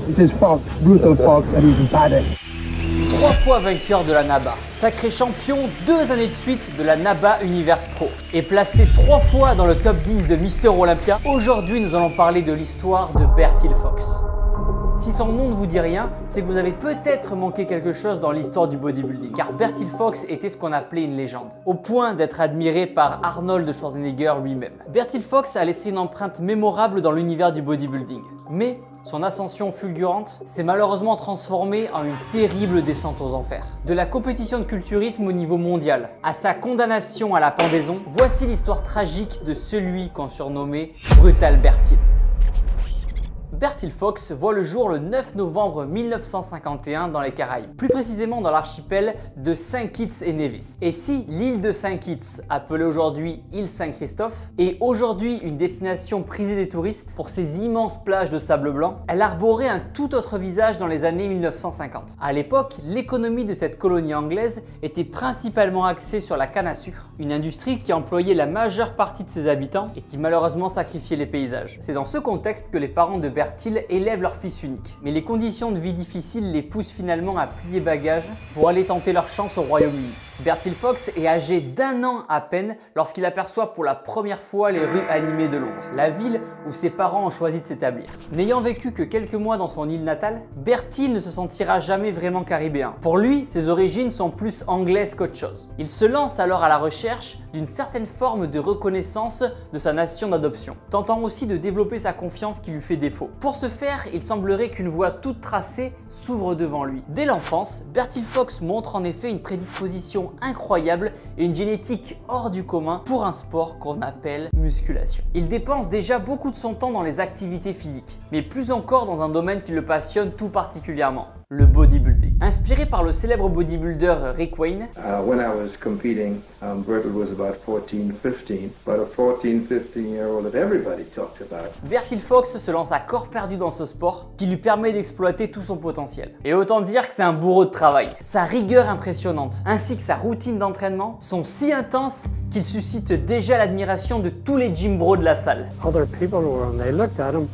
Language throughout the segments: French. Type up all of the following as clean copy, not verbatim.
This is Fox, Brutal Fox, and he's badass. 3 fois vainqueur de la NABA, sacré champion 2 années de suite de la NABA Universe Pro et placé 3 fois dans le top 10 de Mister Olympia, aujourd'hui nous allons parler de l'histoire de Bertil Fox. Si son nom ne vous dit rien, c'est que vous avez peut-être manqué quelque chose dans l'histoire du bodybuilding, car Bertil Fox était ce qu'on appelait une légende, au point d'être admiré par Arnold Schwarzenegger lui-même. Bertil Fox a laissé une empreinte mémorable dans l'univers du bodybuilding, mais son ascension fulgurante s'est malheureusement transformée en une terrible descente aux enfers. De la compétition de culturisme au niveau mondial à sa condamnation à la pendaison, voici l'histoire tragique de celui qu'on surnommait Brutal Bertil. Bertil Fox voit le jour le 9 novembre 1951 dans les Caraïbes, plus précisément dans l'archipel de Saint Kitts et Nevis. Et si l'île de Saint Kitts, appelée aujourd'hui île Saint-Christophe, est aujourd'hui une destination prisée des touristes pour ses immenses plages de sable blanc, elle arborait un tout autre visage dans les années 1950. À l'époque, l'économie de cette colonie anglaise était principalement axée sur la canne à sucre, une industrie qui employait la majeure partie de ses habitants et qui malheureusement sacrifiait les paysages. C'est dans ce contexte que les parents de Bertil élèvent leur fils unique. Mais les conditions de vie difficiles les poussent finalement à plier bagages pour aller tenter leur chance au Royaume-Uni. Bertil Fox est âgé d'1 an à peine lorsqu'il aperçoit pour la première fois les rues animées de Londres, la ville où ses parents ont choisi de s'établir. N'ayant vécu que quelques mois dans son île natale, Bertil ne se sentira jamais vraiment caribéen. Pour lui, ses origines sont plus anglaises qu'autre chose. Il se lance alors à la recherche d'une certaine forme de reconnaissance de sa nation d'adoption, tentant aussi de développer sa confiance qui lui fait défaut. Pour ce faire, il semblerait qu'une voie toute tracée s'ouvre devant lui. Dès l'enfance, Bertil Fox montre en effet une prédisposition incroyable et une génétique hors du commun pour un sport qu'on appelle musculation. Il dépense déjà beaucoup de son temps dans les activités physiques, mais plus encore dans un domaine qui le passionne tout particulièrement, le bodybuilding. Inspiré par le célèbre bodybuilder Rick Wayne, when I was competing, Bertil was about 14, 15, but a 14, 15-year-old that everybody talked about. Bertil Fox se lance à corps perdu dans ce sport qui lui permet d'exploiter tout son potentiel. Et autant dire que c'est un bourreau de travail. Sa rigueur impressionnante, ainsi que sa routine d'entraînement sont si intenses qu'il suscite déjà l'admiration de tous les gym bros de la salle. Other people were, when they looked at him,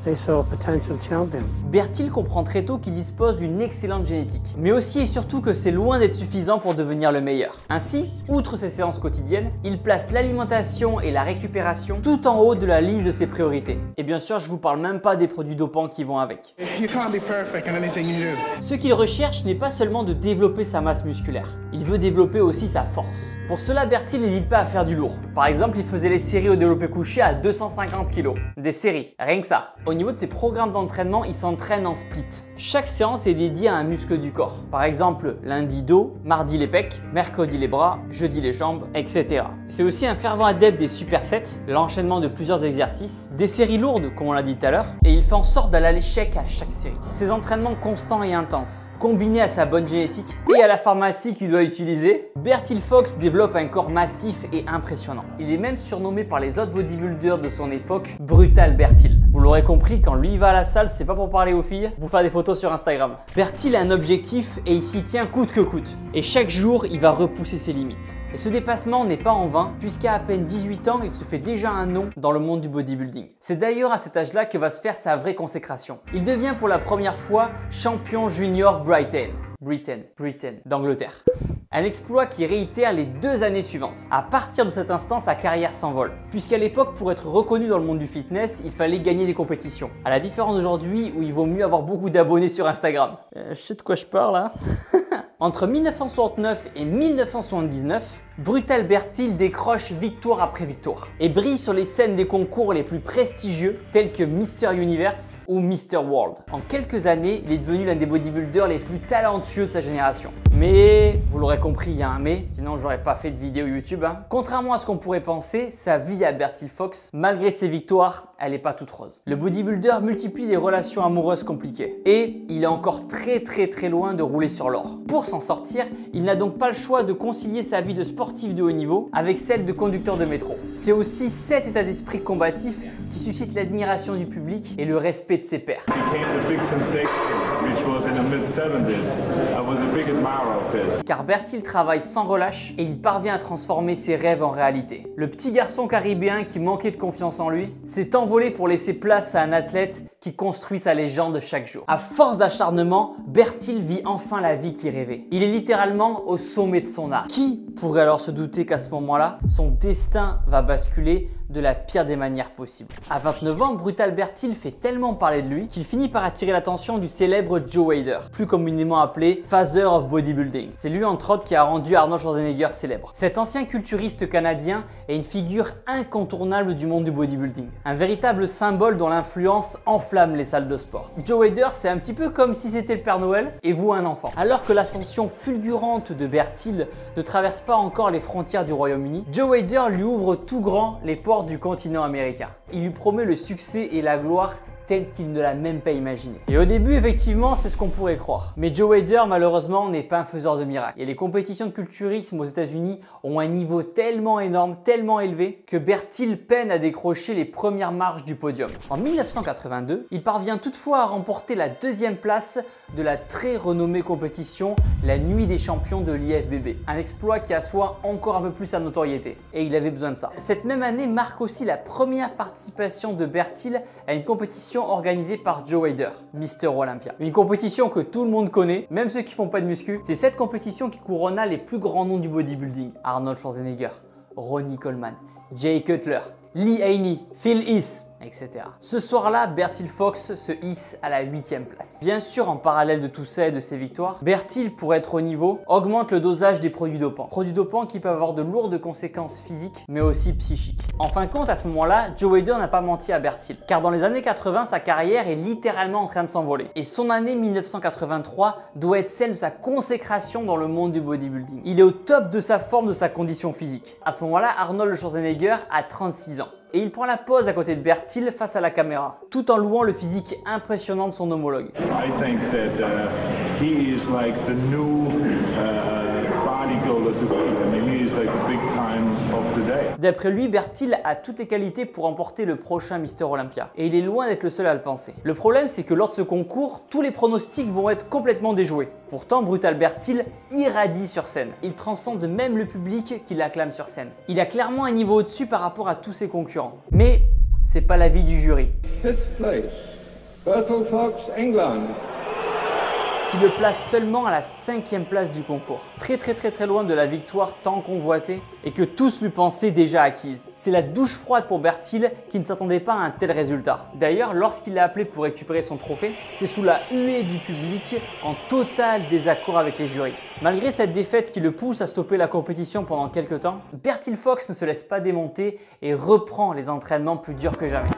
they saw a potential champion. Bertil comprend très tôt qu'il dispose d'une excellente génétique, mais aussi et surtout que c'est loin d'être suffisant pour devenir le meilleur. Ainsi, outre ses séances quotidiennes, il place l'alimentation et la récupération tout en haut de la liste de ses priorités. Et bien sûr, je vous parle même pas des produits dopants qui vont avec. You can't be perfect in anything you do. Ce qu'il recherche n'est pas seulement de développer sa masse musculaire, il veut développer aussi sa force. Pour cela, Bertil n'hésite pas à faire du lourd. Par exemple, il faisait les séries au développé couché à 250 kg. Des séries, rien que ça. Au niveau de ses programmes d'entraînement, il s'entraîne en split. Chaque séance est dédiée à un muscle du corps. Par exemple, lundi dos, mardi les pecs, mercredi les bras, jeudi les jambes, etc. C'est aussi un fervent adepte des supersets, l'enchaînement de plusieurs exercices, des séries lourdes, comme on l'a dit tout à l'heure, et il fait en sorte d'aller à l'échec à chaque série. Ses entraînements constants et intenses, combinés à sa bonne génétique et à la pharmacie qu'il doit utiliser, Bertil Fox développe un corps massif et impressionnant. Il est même surnommé par les autres bodybuilders de son époque Brutal Bertil. Vous l'aurez compris, quand lui va à la salle, c'est pas pour parler aux filles, pour faire des photos sur Instagram. Bertil a un objectif et il s'y tient coûte que coûte. Et chaque jour, il va repousser ses limites. Et ce dépassement n'est pas en vain, puisqu'à à peine 18 ans, il se fait déjà un nom dans le monde du bodybuilding. C'est d'ailleurs à cet âge-là que va se faire sa vraie consécration. Il devient pour la première fois champion junior Britain d'Angleterre. Un exploit qui réitère les 2 années suivantes. À partir de cet instant, sa carrière s'envole. Puisqu'à l'époque, pour être reconnu dans le monde du fitness, il fallait gagner des compétitions. À la différence d'aujourd'hui où il vaut mieux avoir beaucoup d'abonnés sur Instagram. Je sais de quoi je parle là. Entre 1969 et 1979, Brutal Bertil décroche victoire après victoire et brille sur les scènes des concours les plus prestigieux tels que Mister Universe ou Mister World. En quelques années, il est devenu l'un des bodybuilders les plus talentueux de sa génération. Mais, vous l'aurez compris, il y a un mais, sinon j'aurais pas fait de vidéo YouTube. Contrairement à ce qu'on pourrait penser, sa vie à Bertil Fox, malgré ses victoires, elle n'est pas toute rose. Le bodybuilder multiplie les relations amoureuses compliquées et il est encore très loin de rouler sur l'or. Pour s'en sortir, il n'a donc pas le choix de concilier sa vie de sportif sportif de haut niveau avec celle de conducteur de métro. C'est aussi cet état d'esprit combatif qui suscite l'admiration du public et le respect de ses pairs. Car Bertil travaille sans relâche et il parvient à transformer ses rêves en réalité. Le petit garçon caribéen qui manquait de confiance en lui s'est envolé pour laisser place à un athlète qui construit sa légende chaque jour. À force d'acharnement, Bertil vit enfin la vie qu'il rêvait. Il est littéralement au sommet de son art. Qui pourrait alors se douter qu'à ce moment-là, son destin va basculer de la pire des manières possibles. À 29 ans, Brutal Bertil fait tellement parler de lui qu'il finit par attirer l'attention du célèbre Joe Weider, plus communément appelé Father of Bodybuilding. C'est lui entre autres qui a rendu Arnold Schwarzenegger célèbre. Cet ancien culturiste canadien est une figure incontournable du monde du bodybuilding, un véritable symbole dont l'influence enflamme les salles de sport. Joe Weider, c'est un petit peu comme si c'était le Père Noël et vous un enfant. Alors que l'ascension fulgurante de Bertil ne traverse pas encore les frontières du Royaume-Uni, Joe Weider lui ouvre tout grand les portes du continent américain. Il lui promet le succès et la gloire tel qu'il ne l'a même pas imaginé. Et au début, effectivement, c'est ce qu'on pourrait croire. Mais Joe Weider, malheureusement, n'est pas un faiseur de miracles. Et les compétitions de culturisme aux États-Unis ont un niveau tellement énorme, tellement élevé, que Bertil peine à décrocher les premières marches du podium. En 1982, il parvient toutefois à remporter la deuxième place de la très renommée compétition La Nuit des Champions de l'IFBB. Un exploit qui assoit encore un peu plus sa notoriété. Et il avait besoin de ça. Cette même année marque aussi la première participation de Bertil à une compétition organisée par Joe Weider, Mister Olympia. Une compétition que tout le monde connaît, même ceux qui font pas de muscu. C'est cette compétition qui couronna les plus grands noms du bodybuilding. Arnold Schwarzenegger, Ronnie Coleman, Jay Cutler, Lee Haney, Phil Heath, etc. Ce soir-là, Bertil Fox se hisse à la 8e place. Bien sûr, en parallèle de tout ça et de ses victoires, Bertil, pour être au niveau, augmente le dosage des produits dopants. Produits dopants qui peuvent avoir de lourdes conséquences physiques, mais aussi psychiques. En fin de compte, à ce moment-là, Joe Weider n'a pas menti à Bertil, car dans les années 80, sa carrière est littéralement en train de s'envoler. Et son année 1983 doit être celle de sa consécration dans le monde du bodybuilding. Il est au top de sa forme, de sa condition physique. À ce moment-là, Arnold Schwarzenegger a 36 ans. Et il prend la pose à côté de Bertil face à la caméra, tout en louant le physique impressionnant de son homologue. I think that he is like the new bodybuilder today. I mean, he is like the big time of today. D'après lui, Bertil a toutes les qualités pour remporter le prochain Mister Olympia. Et il est loin d'être le seul à le penser. Le problème, c'est que lors de ce concours, tous les pronostics vont être complètement déjoués. Pourtant, Brutal Bertil irradie sur scène. Il transcende même le public qui l'acclame sur scène. Il a clairement un niveau au-dessus par rapport à tous ses concurrents. Mais c'est pas l'avis du jury. Fifth place, Bertil Fox, England. Qui le place seulement à la 5e place du concours. Très loin de la victoire tant convoitée et que tous lui pensaient déjà acquise. C'est la douche froide pour Bertil qui ne s'attendait pas à un tel résultat. D'ailleurs, lorsqu'il l'a appelé pour récupérer son trophée, c'est sous la huée du public en total désaccord avec les jurys. Malgré cette défaite qui le pousse à stopper la compétition pendant quelques temps, Bertil Fox ne se laisse pas démonter et reprend les entraînements plus durs que jamais.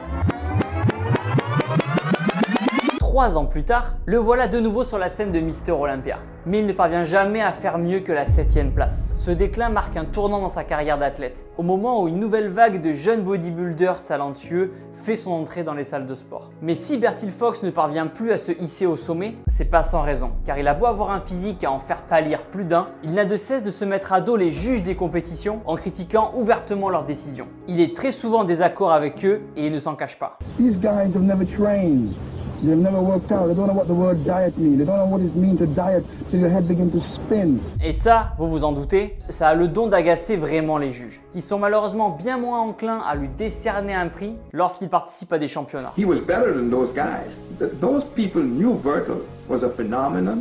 3 ans plus tard, le voilà de nouveau sur la scène de Mister Olympia. Mais il ne parvient jamais à faire mieux que la 7e place. Ce déclin marque un tournant dans sa carrière d'athlète, au moment où une nouvelle vague de jeunes bodybuilders talentueux fait son entrée dans les salles de sport. Mais si Bertil Fox ne parvient plus à se hisser au sommet, c'est pas sans raison, car il a beau avoir un physique à en faire pâlir plus d'un, il n'a de cesse de se mettre à dos les juges des compétitions en critiquant ouvertement leurs décisions. Il est très souvent en désaccord avec eux et il ne s'en cache pas. These guys have never trained. They've never worked out. They don't know what the word diet means. They don't know what it means to diet till your head begins to spin. Et ça, vous vous en doutez, ça a le don d'agacer vraiment les juges, qui sont malheureusement bien moins enclins à lui décerner un prix lorsqu'il participe à des championnats. He was better than those guys. Those people knew Bertil was a phenomenon.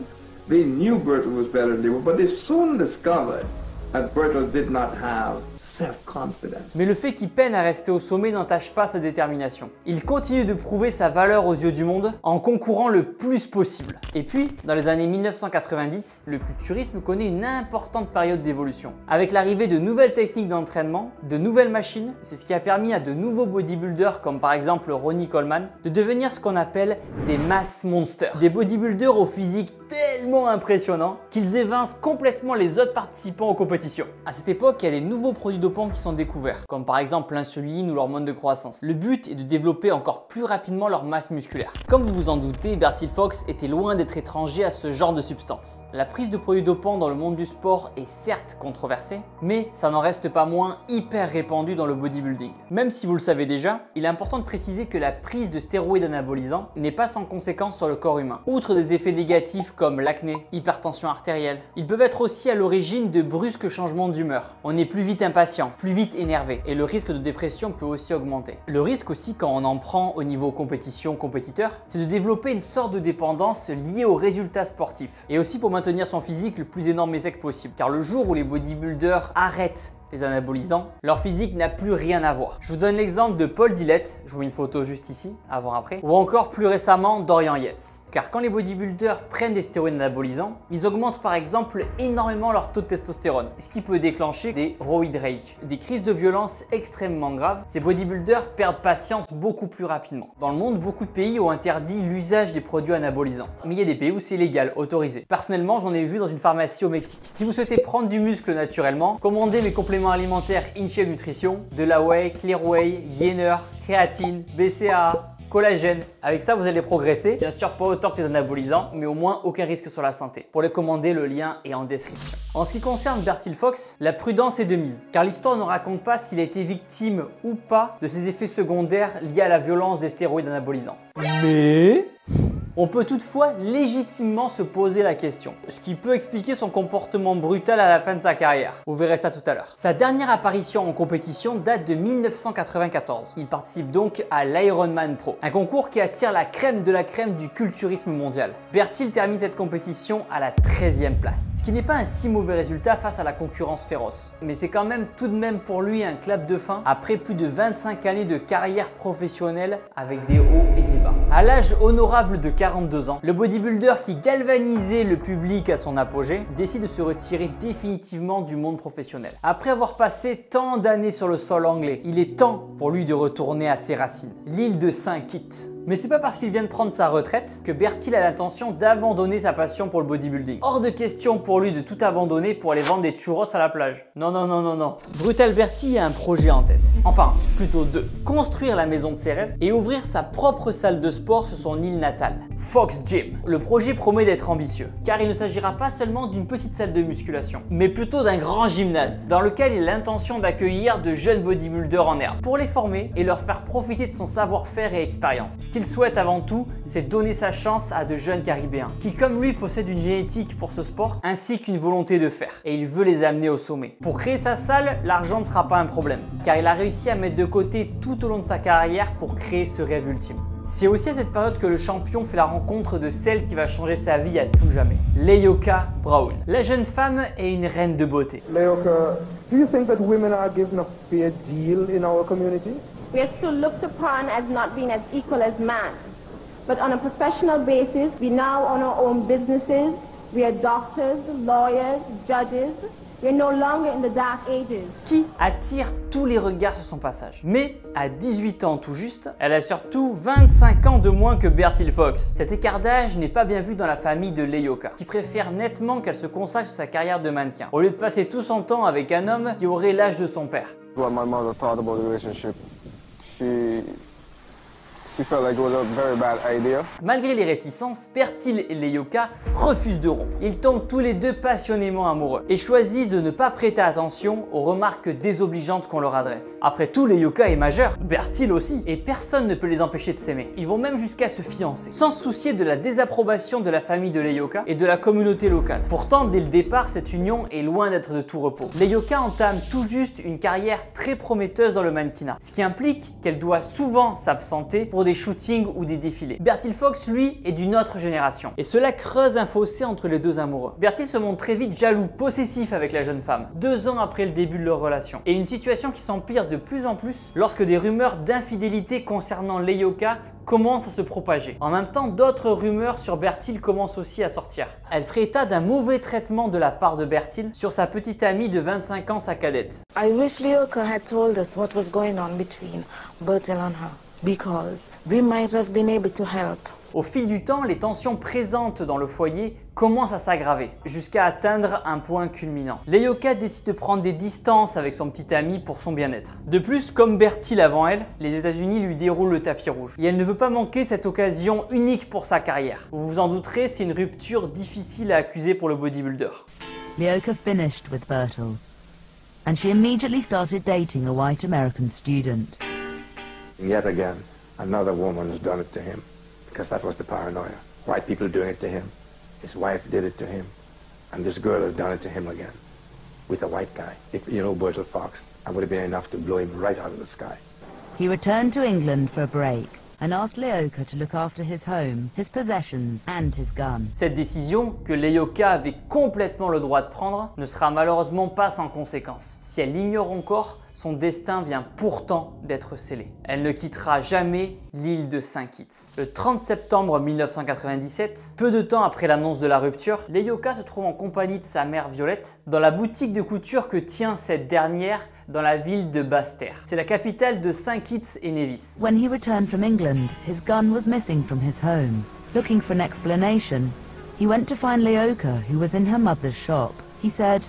They knew Bertil was better than they were, but they soon discovered that Bertil did not have self-confidence. Mais le fait qu'il peine à rester au sommet n'entache pas sa détermination. Il continue de prouver sa valeur aux yeux du monde en concourant le plus possible. Et puis, dans les années 1990, le culturisme connaît une importante période d'évolution. Avec l'arrivée de nouvelles techniques d'entraînement, de nouvelles machines, c'est ce qui a permis à de nouveaux bodybuilders comme par exemple Ronnie Coleman de devenir ce qu'on appelle des mass monsters. Des bodybuilders au physique tellement impressionnants qu'ils évincent complètement les autres participants aux compétitions. À cette époque, il y a des nouveaux produits dopants qui sont découverts, comme par exemple l'insuline ou l'hormone de croissance. Le but est de développer encore plus rapidement leur masse musculaire. Comme vous vous en doutez, Bertil Fox était loin d'être étranger à ce genre de substances. La prise de produits dopants dans le monde du sport est certes controversée, mais ça n'en reste pas moins hyper répandu dans le bodybuilding. Même si vous le savez déjà, il est important de préciser que la prise de stéroïdes anabolisants n'est pas sans conséquence sur le corps humain. Outre des effets négatifs comme l'acné, hypertension artérielle, ils peuvent être aussi à l'origine de brusques changements d'humeur. On est plus vite impatient, plus vite énervé et le risque de dépression peut aussi augmenter. Le risque aussi quand on en prend au niveau compétition-compétiteur, c'est de développer une sorte de dépendance liée aux résultats sportifs et aussi pour maintenir son physique le plus énorme et sec possible. Car le jour où les bodybuilders arrêtent les anabolisants, leur physique n'a plus rien à voir. Je vous donne l'exemple de Paul Dillette, je vous mets une photo juste ici, avant-après, ou encore plus récemment Dorian Yates. Car quand les bodybuilders prennent des stéroïdes anabolisants, ils augmentent par exemple énormément leur taux de testostérone, ce qui peut déclencher des roid rage, des crises de violence extrêmement graves. Ces bodybuilders perdent patience beaucoup plus rapidement. Dans le monde, beaucoup de pays ont interdit l'usage des produits anabolisants, mais il y a des pays où c'est légal, autorisé. Personnellement, j'en ai vu dans une pharmacie au Mexique. Si vous souhaitez prendre du muscle naturellement, commandez mes compléments alimentaires InShape Nutrition, de la whey, clear whey, gainer, créatine, BCAA, collagène. Avec ça, vous allez progresser. Bien sûr, pas autant que les anabolisants, mais au moins aucun risque sur la santé. Pour les commander, le lien est en description. En ce qui concerne Bertil Fox, la prudence est de mise, car l'histoire ne raconte pas s'il a été victime ou pas de ces effets secondaires liés à la violence des stéroïdes anabolisants. Mais on peut toutefois légitimement se poser la question, ce qui peut expliquer son comportement brutal à la fin de sa carrière. Vous verrez ça tout à l'heure. Sa dernière apparition en compétition date de 1994. Il participe donc à l'Ironman Pro, un concours qui attire la crème de la crème du culturisme mondial. Bertil termine cette compétition à la 13e place, ce qui n'est pas un si mauvais résultat face à la concurrence féroce. Mais c'est quand même tout de même pour lui un clap de fin après plus de 25 années de carrière professionnelle avec des hauts et des bas. À l'âge honorable de 42 ans, le bodybuilder qui galvanisait le public à son apogée décide de se retirer définitivement du monde professionnel. Après avoir passé tant d'années sur le sol anglais, il est temps pour lui de retourner à ses racines, l'île de Saint-Kitts. Mais c'est pas parce qu'il vient de prendre sa retraite que Bertil a l'intention d'abandonner sa passion pour le bodybuilding. Hors de question pour lui de tout abandonner pour aller vendre des churros à la plage. Non, non, non, non, non. Brutal Bertie a un projet en tête. Enfin, plutôt deux. Construire la maison de ses rêves et ouvrir sa propre salle de sport sur son île natale, Fox Gym. Le projet promet d'être ambitieux, car il ne s'agira pas seulement d'une petite salle de musculation, mais plutôt d'un grand gymnase, dans lequel il a l'intention d'accueillir de jeunes bodybuilders en herbe, pour les former et leur faire profiter de son savoir-faire et expérience. Ce qu'il souhaite avant tout, c'est donner sa chance à de jeunes Caribéens, qui comme lui possèdent une génétique pour ce sport, ainsi qu'une volonté de faire, et il veut les amener au sommet. Pour créer sa salle, l'argent ne sera pas un problème, car il a réussi à mettre de côté tout au long de sa carrière pour créer ce rêve ultime. C'est aussi à cette période que le champion fait la rencontre de celle qui va changer sa vie à tout jamais, Leyoka Brown. La jeune femme est une reine de beauté. Leyoka, do you think that women are given a fair deal in our community? We are still looked upon as not being as equal as man. But on a professional basis, we now own our own businesses. We are doctors, lawyers, judges. We are no longer in the dark ages. Qui attire tous les regards sur son passage. Mais à 18 ans tout juste, elle a surtout 25 ans de moins que Bertil Fox. Cet écart d'âge n'est pas bien vu dans la famille de Leyoka, qui préfère nettement qu'elle se consacre sur sa carrière de mannequin, au lieu de passer tout son temps avec un homme qui aurait l'âge de son père. What my mother thought about the relationship, she felt like it was a very bad idea. Malgré les réticences, Bertil et Leyoka refusent de rompre. Ils tombent tous les deux passionnément amoureux et choisissent de ne pas prêter attention aux remarques désobligeantes qu'on leur adresse. Après tout, Leyoka est majeur, Bertil aussi, et personne ne peut les empêcher de s'aimer. Ils vont même jusqu'à se fiancer, sans se soucier de la désapprobation de la famille de Leyoka et de la communauté locale. Pourtant, dès le départ, cette union est loin d'être de tout repos. Leyoka entame tout juste une carrière très prometteuse dans le mannequinat, ce qui implique qu'elle doit souvent s'absenter pour des shootings ou des défilés. Bertil Fox, lui, est d'une autre génération. Et cela creuse un fossé entre les deux amoureux. Bertil se montre très vite jaloux, possessif avec la jeune femme, 2 ans après le début de leur relation. Et une situation qui s'empire de plus en plus lorsque des rumeurs d'infidélité concernant Leyoka commencent à se propager. En même temps, d'autres rumeurs sur Bertil commencent aussi à sortir. Elle ferait état d'un mauvais traitement de la part de Bertil sur sa petite amie de 25 ans, sa cadette. I wish Leyoka had told us what was going on between Bertil and her, because we might have been able to help Au fil du temps, les tensions présentes dans le foyer commencent à s'aggraver, jusqu'à atteindre un point culminant. Leyoka décide de prendre des distances avec son petit ami pour son bien-être. De plus, comme Bertil avant elle, les États-Unis lui déroulent le tapis rouge. Et elle ne veut pas manquer cette occasion unique pour sa carrière. Vous vous en douterez, c'est une rupture difficile à accuser pour le bodybuilder. Leyoka finished with Bertil, and she immediately started dating a white American student. Yet again, another woman's done it to him, because that was the paranoia. White people doing it to him. His wife did it to him. And this girl has done it to him again, with a white guy. If you know Bertil Fox, that would have been enough to blow him right out of the sky. He returned to England for a break and asked Leyoka to look after his home, his possessions and his gun. Cette décision, que Leyoka avait complètement le droit de prendre, ne sera malheureusement pas sans conséquences. Si elle l'ignore encore, son destin vient pourtant d'être scellé. Elle ne quittera jamais l'île de Saint-Kitts. Le 30 septembre 1997, peu de temps après l'annonce de la rupture, Leyoka se trouve en compagnie de sa mère Violette dans la boutique de couture que tient cette dernière dans la ville de Basse-Terre. C'est la capitale de Saint-Kitts et Nevis. When he returned from England, his gun was missing from his home. Looking for an explanation, he went to find Leyoka, who was in her mother's shop. He said,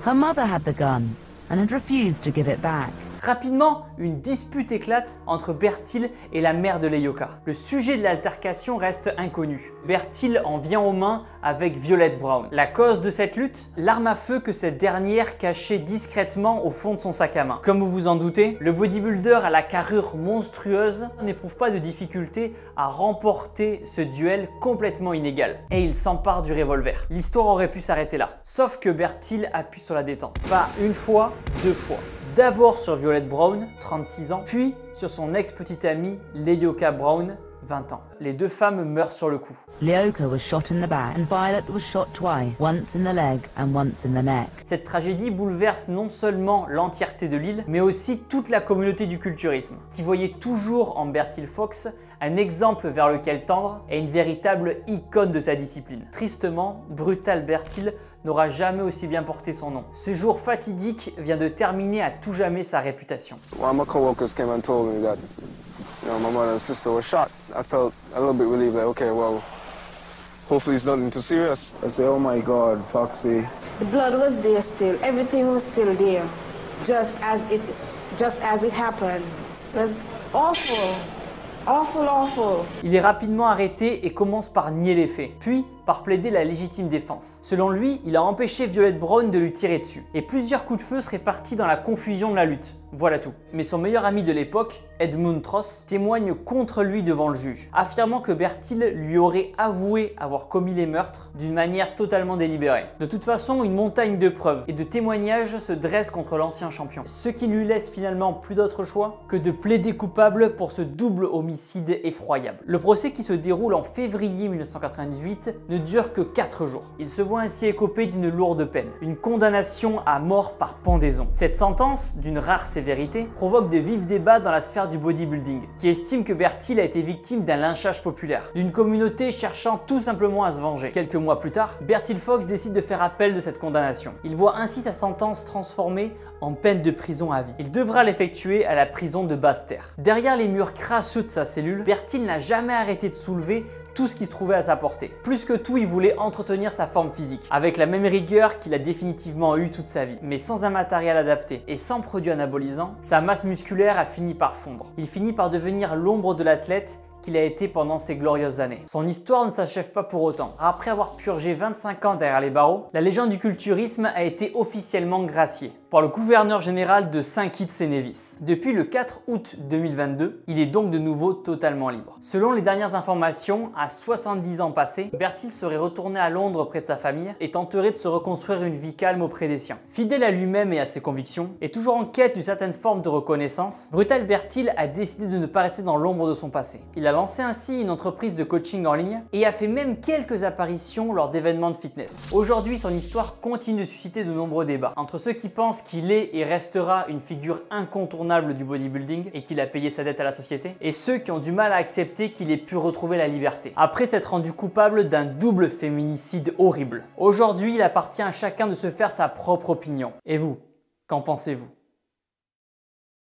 her mother had the gun and had refused to give it back. Rapidement, une dispute éclate entre Bertil et la mère de Leyoka. Le sujet de l'altercation reste inconnu. Bertil en vient aux mains avec Violette Brown. La cause de cette lutte? L'arme à feu que cette dernière cachait discrètement au fond de son sac à main. Comme vous vous en doutez, le bodybuilder à la carrure monstrueuse n'éprouve pas de difficulté à remporter ce duel complètement inégal. Et il s'empare du revolver. L'histoire aurait pu s'arrêter là. Sauf que Bertil appuie sur la détente. Pas une fois, deux fois. D'abord sur Violette Brown, 36 ans, puis sur son ex-petite amie Leyoka Brown, 20 ans. Les deux femmes meurent sur le coup. Leyoka was shot in the back and Violet was shot twice, once in the leg and once in the neck. Cette tragédie bouleverse non seulement l'entièreté de l'île, mais aussi toute la communauté du culturisme, qui voyait toujours en Bertil Fox un exemple vers lequel tendre et une véritable icône de sa discipline. Tristement, Brutal Bertil n'aura jamais aussi bien porté son nom. Ce jour fatidique vient de terminer à tout jamais sa réputation. One of my coworkers came and told me that, my mother and sister were shot. I felt a little bit relieved, like, okay, well, hopefully it's nothing too serious. I say, oh my God, Foxy. The blood was there still. Everything was still there, just as it happened. It was awful. Awful, awful. Il est rapidement arrêté et commence par nier les faits, puis par plaider la légitime défense. Selon lui, il a empêché Violette Brown de lui tirer dessus, et plusieurs coups de feu seraient partis dans la confusion de la lutte. Voilà tout. Mais son meilleur ami de l'époque, Edmund Tross, témoigne contre lui devant le juge, affirmant que Bertil lui aurait avoué avoir commis les meurtres d'une manière totalement délibérée. De toute façon, une montagne de preuves et de témoignages se dresse contre l'ancien champion, ce qui lui laisse finalement plus d'autre choix que de plaider coupable pour ce double homicide effroyable. Le procès qui se déroule en février 1998 ne dure que 4 jours. Il se voit ainsi écoper d'une lourde peine, une condamnation à mort par pendaison. Cette sentence, d'une rare sévérité, provoque de vifs débats dans la sphère du bodybuilding, qui estime que Bertil a été victime d'un lynchage populaire, d'une communauté cherchant tout simplement à se venger. Quelques mois plus tard, Bertil Fox décide de faire appel de cette condamnation. Il voit ainsi sa sentence transformée en peine de prison à vie. Il devra l'effectuer à la prison de Basse-Terre. Derrière les murs crasseux de sa cellule, Bertil n'a jamais arrêté de soulever tout ce qui se trouvait à sa portée. Plus que tout, il voulait entretenir sa forme physique, avec la même rigueur qu'il a définitivement eue toute sa vie. Mais sans un matériel adapté et sans produit anabolisant, sa masse musculaire a fini par fondre. Il finit par devenir l'ombre de l'athlète qu'il a été pendant ces glorieuses années. Son histoire ne s'achève pas pour autant. Après avoir purgé 25 ans derrière les barreaux, la légende du culturisme a été officiellement graciée par le gouverneur général de Saint-Kitts et Nevis. Depuis le 4 août 2022, il est donc de nouveau totalement libre. Selon les dernières informations, à 70 ans passés, Bertil serait retourné à Londres près de sa famille et tenterait de se reconstruire une vie calme auprès des siens. Fidèle à lui-même et à ses convictions, et toujours en quête d'une certaine forme de reconnaissance, Brutal Bertil a décidé de ne pas rester dans l'ombre de son passé. Il a lancé ainsi une entreprise de coaching en ligne et a fait même quelques apparitions lors d'événements de fitness. Aujourd'hui, son histoire continue de susciter de nombreux débats entre ceux qui pensent qu'il est et restera une figure incontournable du bodybuilding et qu'il a payé sa dette à la société, et ceux qui ont du mal à accepter qu'il ait pu retrouver la liberté après s'être rendu coupable d'un double féminicide horrible. Aujourd'hui, il appartient à chacun de se faire sa propre opinion. Et vous, qu'en pensez-vous ?